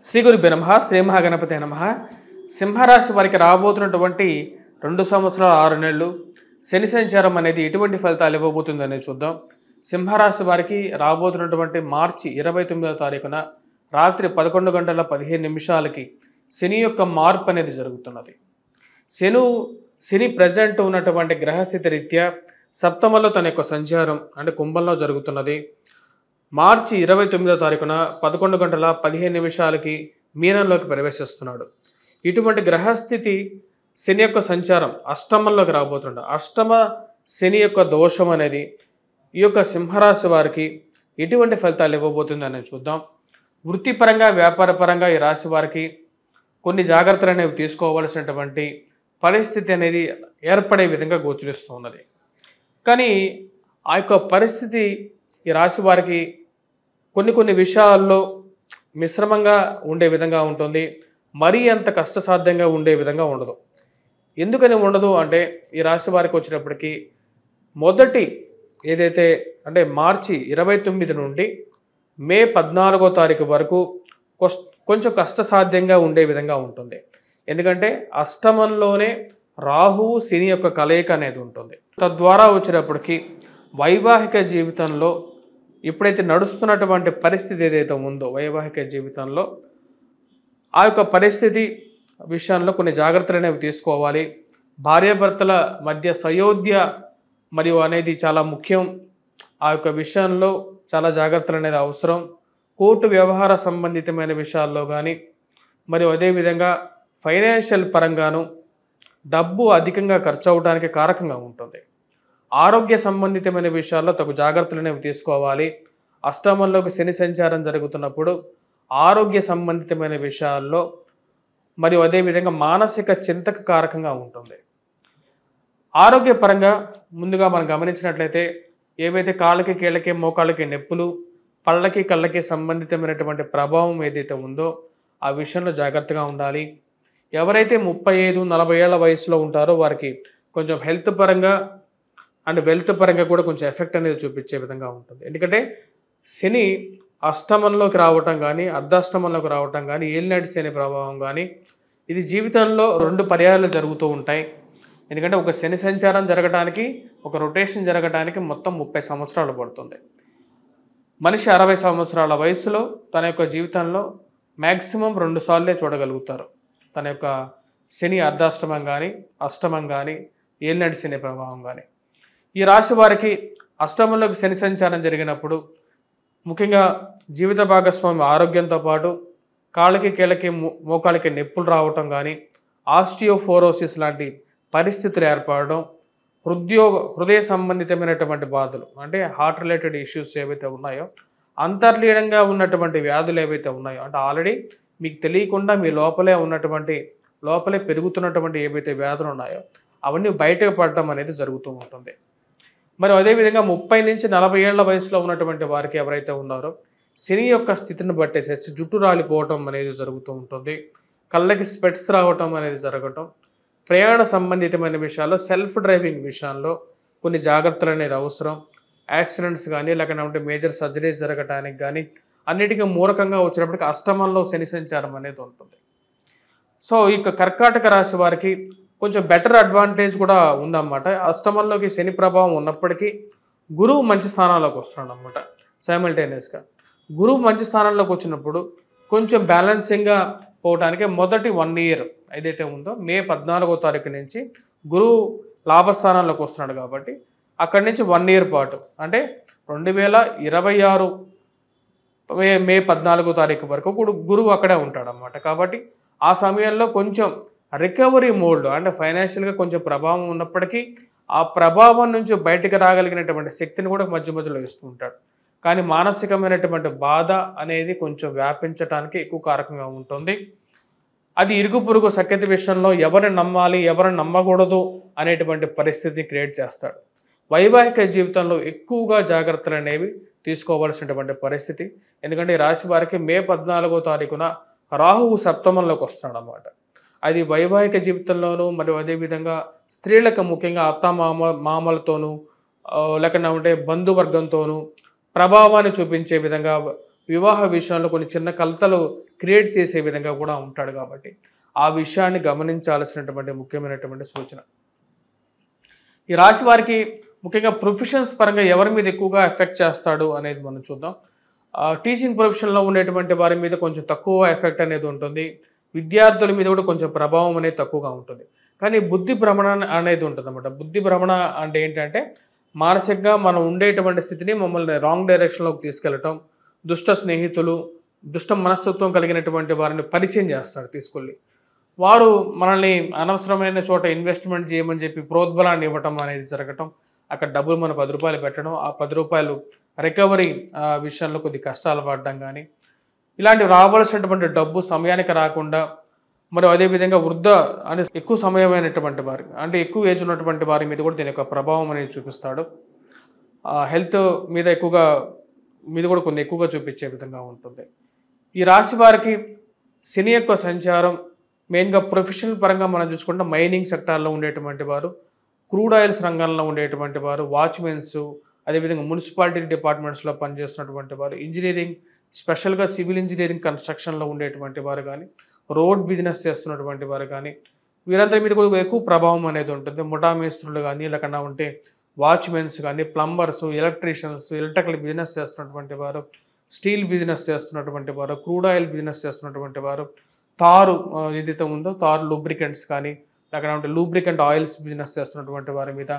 శ్రీ గురుభ్యో నమః శ్రీ మహాగణపతే నమః. సింహరాశి వారికి రాబోతున్నటువంటి 2 సంవత్సరాల 6 నెలలు శని సంచారం అనేది ఎటువంటి ఫలితాలు ఇవ్వబోతుందని చూద్దాం. సింహరాశి వారికి రాబోతున్నటువంటి మార్చి 29వ తారీఖున రాత్రి 11 గంటల 15 నిమిషాలకి శని యొక్క మార్పు అనేది జరుగుతున్నది. శని ప్రజెంట్ ఉన్నటువంటి గ్రహస్థితి రీత్యా సప్తమంలో తన యొక్క సంచారం అంటే కుంభంలో జరుగుతున్నది. మార్చి 29వ తారీఖున 11 గంటల 15 నిమిషాలకి మీనంలోకి ప్రవేశిస్తున్నాడు. ఇటువంటి గ్రహస్థితి శని యొక్క సంచారం అష్టమంలోకి రాబోతున్నాడు. అష్టమ శని యొక్క దోషం అనేది ఈ యొక్క సింహరాశి వారికి ఎటువంటి ఫలితాలు ఇవ్వబోతుంది అనేది చూద్దాం. వృత్తిపరంగా వ్యాపారపరంగా ఈ రాశి వారికి కొన్ని జాగ్రత్తలు అనేవి తీసుకోవాల్సినటువంటి పరిస్థితి అనేది ఏర్పడే విధంగా గోచరిస్తూ ఉన్నది. కానీ ఆ యొక్క పరిస్థితి ఈ రాశి వారికి కొన్ని విషయాల్లో మిశ్రమంగా ఉండే విధంగా ఉంటుంది. మరీ అంత కష్టసాధ్యంగా ఉండే విధంగా ఉండదు. ఎందుకని ఉండదు అంటే ఈ రాశి వారికి వచ్చేటప్పటికి మొదటి ఏదైతే అంటే మార్చి 29 నుండి మే 14వ తారీఖు వరకు కొంచెం కష్టసాధ్యంగా ఉండే విధంగా ఉంటుంది. ఎందుకంటే అష్టమంలోనే రాహువు శని యొక్క కలయిక అనేది ఉంటుంది. తద్వారా వచ్చేటప్పటికి వైవాహిక జీవితంలో ఇప్పుడైతే నడుస్తున్నటువంటి పరిస్థితి ఏదైతే ఉందో వైవాహిక జీవితంలో ఆ యొక్క పరిస్థితి విషయంలో కొన్ని జాగ్రత్తలు అనేవి తీసుకోవాలి. భార్యాభర్తల మధ్య సయోధ్య మరియు అనేది చాలా ముఖ్యం. ఆ యొక్క విషయంలో చాలా జాగ్రత్తలు అనేది అవసరం. కోర్టు వ్యవహార సంబంధితమైన విషయాల్లో కానీ మరియు అదేవిధంగా ఫైనాన్షియల్ పరంగాను డబ్బు అధికంగా ఖర్చు అవడానికి కారకంగా ఉంటుంది. ఆరోగ్య సంబంధితమైన విషయాల్లో తగు జాగ్రత్తలు అనేవి తీసుకోవాలి. అష్టమంలోకి శని సంచారం జరుగుతున్నప్పుడు ఆరోగ్య సంబంధితమైన విషయాల్లో మరియు అదేవిధంగా మానసిక చింతకు కారకంగా ఉంటుంది. ఆరోగ్యపరంగా ముందుగా మనం గమనించినట్లయితే ఏవైతే కాళ్ళకి కీళ్ళకి మోకాళ్ళకి నొప్పులు పళ్ళకి కళ్ళకి సంబంధితమైనటువంటి ప్రభావం ఏదైతే ఉందో ఆ విషయంలో జాగ్రత్తగా ఉండాలి. ఎవరైతే 35-40 ఏళ్ల వయసులో ఉంటారో వారికి కొంచెం హెల్త్ పరంగా అండ్ వెల్త్ పరంగా కూడా కొంచెం ఎఫెక్ట్ అనేది చూపించే విధంగా ఉంటుంది. ఎందుకంటే శని అష్టమంలోకి రావటం కానీ అర్ధాష్టమంలోకి రావటం కానీ ఏలినాటి శని ప్రభావం కానీ ఇది జీవితంలో 2 పర్యాయాలు జరుగుతూ ఉంటాయి. ఎందుకంటే ఒక శని సంచారం జరగడానికి ఒక రొటేషన్ జరగడానికి మొత్తం 30 సంవత్సరాలు పడుతుంది. మనిషి 60 సంవత్సరాల వయసులో తన యొక్క జీవితంలో మ్యాక్సిమం 2 సార్లే చూడగలుగుతారు తన యొక్క శని అర్ధాష్టమం కానీ అష్టమం కానీ ఏలినాటి శని ప్రభావం కానీ. ఈ రాశి వారికి అష్టమంలోకి శని సంచారం జరిగినప్పుడు ముఖ్యంగా జీవిత భాగస్వామి ఆరోగ్యంతో పాటు కాళ్ళకి కీళ్ళకి మోకాళ్ళకి నొప్పులు రావటం కానీ ఆస్టియోఫోరోసిస్ లాంటి పరిస్థితులు ఏర్పడడం, హృదయ సంబంధితమైనటువంటి బాధలు అంటే హార్ట్ రిలేటెడ్ ఇష్యూస్ ఏవైతే ఉన్నాయో అంతర్లీనంగా ఉన్నటువంటి వ్యాధులు ఏవైతే ఉన్నాయో అంటే ఆల్రెడీ మీకు తెలియకుండా మీ లోపలే పెరుగుతున్నటువంటి ఏవైతే వ్యాధులు ఉన్నాయో అవన్నీ బయటకు పడటం అనేది జరుగుతూ ఉంటుంది. మరి అదేవిధంగా 30-40 ఏళ్ల వయసులో ఉన్నటువంటి వారికి ఎవరైతే ఉన్నారో శని యొక్క స్థితిని బట్టేసేసి జుట్టు రాలిపోవటం అనేది జరుగుతూ ఉంటుంది. కళ్ళకి స్పెట్స్ రావటం అనేది జరగటం, ప్రయాణ సంబంధితమైన విషయాల్లో సెల్ఫ్ డ్రైవింగ్ విషయాల్లో కొన్ని జాగ్రత్తలు అనేది అవసరం. యాక్సిడెంట్స్ కానీ లేకపోతే మేజర్ సర్జరీస్ జరగటానికి కానీ అన్నిటికీ మూలకంగా వచ్చినప్పటికీ అష్టమంలో శని సంచారం అనేది ఉంటుంది. సో ఇక కర్కాటక రాశి వారికి కొంచెం బెటర్ అడ్వాంటేజ్ కూడా ఉందన్నమాట. అష్టమంలోకి శని ప్రభావం ఉన్నప్పటికీ గురువు మంచి స్థానాల్లోకి వస్తున్నాడు అన్నమాట. సైమల్టేనియస్గా గురువు మంచి స్థానంలోకి వచ్చినప్పుడు కొంచెం బ్యాలెన్సింగ్గా పోవడానికి మొదటి 1 ఇయర్ ఏదైతే ఉందో మే 14వ తారీఖు నుంచి గురువు లాభస్థానాల్లోకి వస్తున్నాడు కాబట్టి అక్కడి నుంచి 1 ఇయర్ పాటు అంటే 2026 మే 14వ తారీఖు వరకు గురువు అక్కడే ఉంటాడన్నమాట. కాబట్టి ఆ సమయంలో కొంచెం రికవరీ మోడ్ అంటే ఫైనాన్షియల్గా కొంచెం ప్రభావం ఉన్నప్పటికీ ఆ ప్రభావం నుంచి బయటకు రాగలిగినటువంటి శక్తిని కూడా మధ్యలో ఇస్తూ ఉంటాడు. కానీ మానసికమైనటువంటి బాధ అనేది కొంచెం వ్యాపించడానికి ఎక్కువ కారకంగా ఉంటుంది. అది ఇరుగు పొరుగు సఖ్యత విషయంలో ఎవరిని నమ్మాలి ఎవరిని నమ్మకూడదు అనేటువంటి పరిస్థితిని క్రియేట్ చేస్తాడు. వైవాహిక జీవితంలో ఎక్కువగా జాగ్రత్తలు అనేవి తీసుకోవాల్సినటువంటి పరిస్థితి. ఎందుకంటే ఈ రాశి వారికి మే 14వ తారీఖున రాహువు సప్తమంలోకి వస్తున్నాడు అన్నమాట. అది వైవాహిక జీవితంలోనూ మరియు అదేవిధంగా స్త్రీలకు ముఖ్యంగా మామలతోనూ లేకపోతే బంధువర్గంతోనూ ప్రభావాన్ని చూపించే విధంగా వివాహ విషయంలో కొన్ని చిన్న కలతలు క్రియేట్ చేసే విధంగా కూడా ఉంటాడు కాబట్టి ఆ విషయాన్ని గమనించాల్సినటువంటి ముఖ్యమైనటువంటి సూచన. ఈ రాశి వారికి ముఖ్యంగా ప్రొఫెషన్స్ పరంగా ఎవరి మీద ఎక్కువగా ఎఫెక్ట్ చేస్తాడు అనేది మనం చూద్దాం. టీచింగ్ ప్రొఫెషన్లో ఉండేటువంటి వారి మీద కొంచెం తక్కువ ఎఫెక్ట్ అనేది ఉంటుంది. విద్యార్థుల మీద కూడా కొంచెం ప్రభావం అనేది తక్కువగా ఉంటుంది. కానీ బుద్ధి భ్రమణ అనేది ఉంటుందన్నమాట. బుద్ధి భ్రమణ అంటే ఏంటంటే మానసికంగా మనం ఉండేటువంటి స్థితిని మమ్మల్ని రాంగ్ డైరెక్షన్లోకి తీసుకెళ్ళటం, దుష్ట స్నేహితులు, దుష్ట మనస్తత్వం కలిగినటువంటి వారిని పరిచయం చేస్తాడు తీసుకెళ్ళి. వారు మనల్ని అనవసరమైన చోట ఇన్వెస్ట్మెంట్ చేయమని చెప్పి ప్రోద్బలాన్ని ఇవ్వటం అనేది జరగటం, అక్కడ డబ్బులు మన రూ. 10 పెట్టడం, ఆ రూ. 10 రికవరీ విషయంలో కొద్ది కష్టాలు పడడం కానీ, ఇలాంటి రావాల్సినటువంటి డబ్బు సమయానికి రాకుండా, మరియు అదేవిధంగా వృద్ధ అంటే ఎక్కువ సమయమైనటువంటి వారి అంటే ఎక్కువ ఏజ్ ఉన్నటువంటి వారి మీద కూడా దీని యొక్క ప్రభావం అనేది చూపిస్తాడు. హెల్త్ మీద కూడా కొన్ని ఎక్కువగా చూపించే విధంగా ఉంటుంది. ఈ రాశి వారికి శని యొక్క సంచారం మెయిన్గా ప్రొఫెషనల్ పరంగా మనం చూసుకుంటే మైనింగ్ సెక్టార్లో ఉండేటువంటి వారు, క్రూడ్ ఆయిల్స్ రంగంలో ఉండేటువంటి వారు, వాచ్మెన్స్, అదేవిధంగా మున్సిపాలిటీ డిపార్ట్మెంట్స్లో పనిచేస్తున్నటువంటి వారు, ఇంజనీరింగ్ స్పెషల్గా సివిల్ ఇంజనీరింగ్ కన్స్ట్రక్షన్లో ఉండేటువంటి వారు కానీ, రోడ్ బిజినెస్ చేస్తున్నటువంటి వారు కానీ, వీరందరి మీద కూడా ఎక్కువ ప్రభావం అనేది ఉంటుంది. ముఠా మేస్త్రులు కానీ, లేకుండా ఉంటే వాచ్మెన్స్ కానీ, ప్లంబర్స్, ఎలక్ట్రీషియన్స్, ఎలక్ట్రికల్ బిజినెస్ చేస్తున్నటువంటి వారు, స్టీల్ బిజినెస్ చేస్తున్నటువంటి వారు, క్రూడ్ ఆయిల్ బిజినెస్ చేస్తున్నటువంటి వారు, తారు ఏదైతే ఉందో తారు లూబ్రికెంట్స్ కానీ, లేకుండా ఉంటే లూబ్రికెంట్ ఆయిల్స్ బిజినెస్ చేస్తున్నటువంటి వారి మీద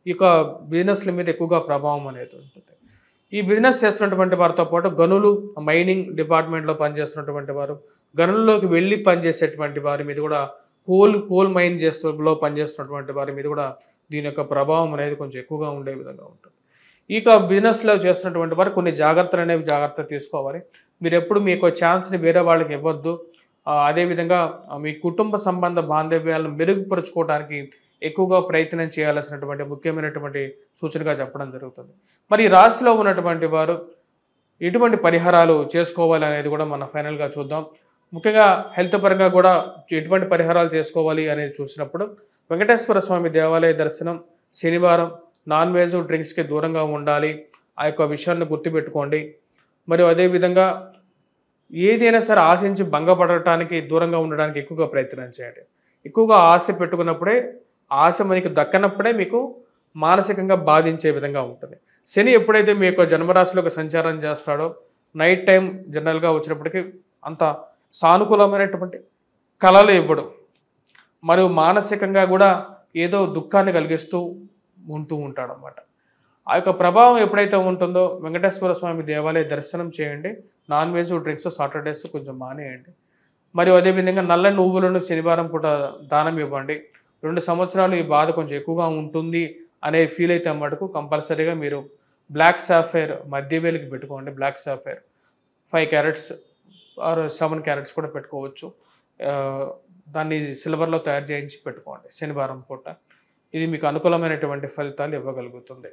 ఈ యొక్క బిజినెస్ల మీద ఎక్కువగా ప్రభావం అనేది ఉంటుంది. ఈ బిజినెస్ చేస్తున్నటువంటి వారితో పాటు గనులు, మైనింగ్ డిపార్ట్మెంట్లో పనిచేస్తున్నటువంటి వారు, గనుల్లోకి వెళ్ళి పనిచేసేటువంటి వారి మీద కూడా కోల్ మైన్ పనిచేస్తున్నటువంటి వారి మీద కూడా దీని యొక్క ప్రభావం అనేది కొంచెం ఎక్కువగా ఉండే విధంగా ఉంటుంది. ఇక బిజినెస్లో చేస్తున్నటువంటి వారు కొన్ని జాగ్రత్త తీసుకోవాలి. మీరు ఎప్పుడు మీ యొక్క ఛాన్స్ని వేరే వాళ్ళకి ఇవ్వద్దు. అదేవిధంగా మీ కుటుంబ సంబంధ బాంధవ్యాలను మెరుగుపరుచుకోవడానికి ఎక్కువగా ప్రయత్నం చేయాల్సినటువంటి ముఖ్యమైనటువంటి సూచనగా చెప్పడం జరుగుతుంది. మరి ఈ రాశిలో ఉన్నటువంటి వారు ఎటువంటి పరిహారాలు చేసుకోవాలి అనేది కూడా మనం ఫైనల్గా చూద్దాం. ముఖ్యంగా హెల్త్ పరంగా కూడా ఎటువంటి పరిహారాలు చేసుకోవాలి అనేది చూసినప్పుడు వెంకటేశ్వర స్వామి దేవాలయ దర్శనం, శనివారం నాన్ వెజ్ డ్రింక్స్కి దూరంగా ఉండాలి. ఆ యొక్క విషయాన్ని గుర్తుపెట్టుకోండి. మరియు అదేవిధంగా ఏదైనా సరే ఆశించి భంగపడటానికి దూరంగా ఉండడానికి ఎక్కువగా ప్రయత్నం చేయండి. ఎక్కువగా ఆశ పెట్టుకున్నప్పుడే ఆశ మనకి దక్కనప్పుడే మీకు మానసికంగా బాధించే విధంగా ఉంటుంది. శని ఎప్పుడైతే మీ యొక్క జన్మరాశిలోకి సంచారం చేస్తాడో నైట్ టైం జనరల్గా వచ్చినప్పటికీ అంత సానుకూలమైనటువంటి కళలు ఇవ్వడు, మరియు మానసికంగా కూడా ఏదో దుఃఖాన్ని కలిగిస్తూ ఉంటాడు అన్నమాట. ఆ యొక్క ప్రభావం ఎప్పుడైతే ఉంటుందో వెంకటేశ్వర స్వామి దేవాలయ దర్శనం చేయండి. నాన్ వెజ్ డ్రింక్స్ సాటర్డేస్ కొంచెం మానేయండి. మరియు అదేవిధంగా నల్ల నువ్వులను శనివారం పూట దానం ఇవ్వండి. 2 సంవత్సరాలు ఈ బాధ కొంచెం ఎక్కువగా ఉంటుంది అనే ఫీల్ అయితే మటుకు కంపల్సరీగా మీరు బ్లాక్ సాఫైర్ మధ్యవేలికి పెట్టుకోండి. Black sapphire 5 carats or 7 carats కూడా పెట్టుకోవచ్చు. దాన్ని సిల్వర్లో తయారు చేయించి పెట్టుకోండి శనివారం పూట. ఇది మీకు అనుకూలమైనటువంటి ఫలితాలు ఇవ్వగలుగుతుంది.